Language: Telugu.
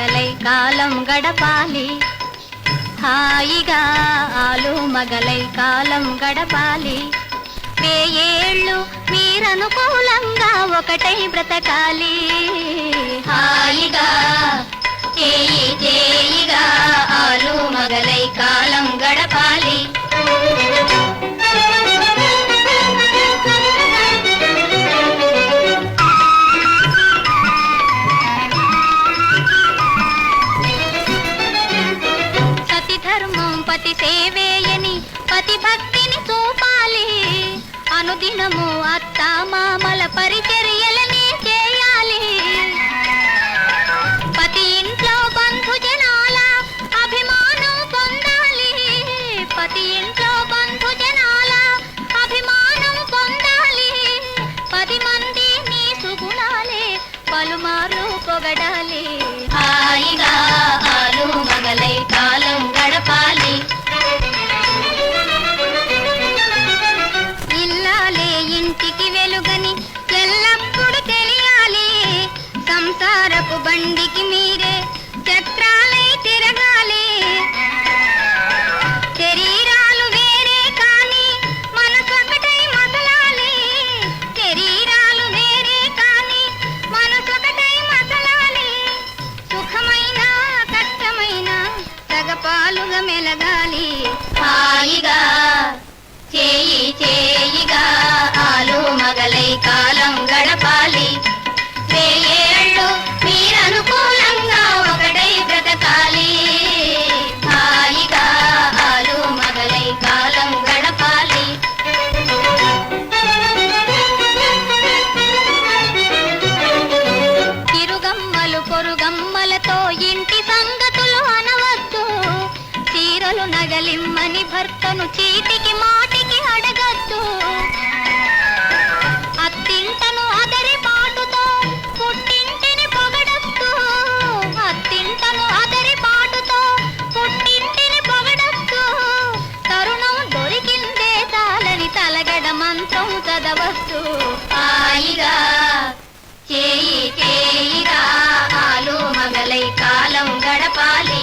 మగలై కాలం గడపాలి, హాయిగా ఆలు మగలై కాలం గడపాలి. వేయేళ్ళు మీరనుకూలంగా ఒకటై బ్రతకాలి, హాయిగా చేయి చేయిగా ఆలు మగలై కాలం గడపాలి. పతి సేవేయని పతి భక్తిని చూపాలి, అనుదినము అత్త మామల పరిచర్యలనే చేయాలి. పతి ఇంట్లో బంధుజనాల అభిమానం పొందాలి, పతి ఇంట్లో బంధుజనాల అభిమానం పొందాలి. 10 మంది నీ సుగుణాలే పలుమార్లు పొగడాలి, హాయిగా ఆలు మగలై కాలం గడపాలి. ఇల్లాలే ఇంటికి వెలుగని ఎల్లప్పుడు తెలియాలి, సంసారపు బండికి మీరే చక్రాలై తిరగాలి. శరీరాలు వేరే కాని మనసొకటై మసలాలి, శరీరాలు వేరే కాని మనసొకటై మసలాలి. సుఖమైన కష్టమైన సగపాలుగా మెలగాలి, హాయిగా చేయి చేయిగా ఆలు మగలై కాలం గడపాలి. వేయేళ్ళు మీరనుకూలంగా ఒకటై బ్రతకాలి, హాయిగా ఆలు మగలై కాలం గడపాలి. ఇరుగమ్మలు పొరుగమ్మలతో ఇంటి సంగతులు అనవద్దు, చీరలు నగలిమ్మని భర్తను చీటికి మాటికి అడగద్దు. అత్తింటను అదరి పాటుతో పుట్టింటిని పొగడొద్దు, అత్తింటను అదరి పాటుతో పుట్టింటిని పొగడొద్దు. తరుణం దొరికిందే చాలని తలగడ మంత్రం చదవద్దు, హాయిగా చేయి చేయిగా ఆలు మగలై కాలం గడపాలి.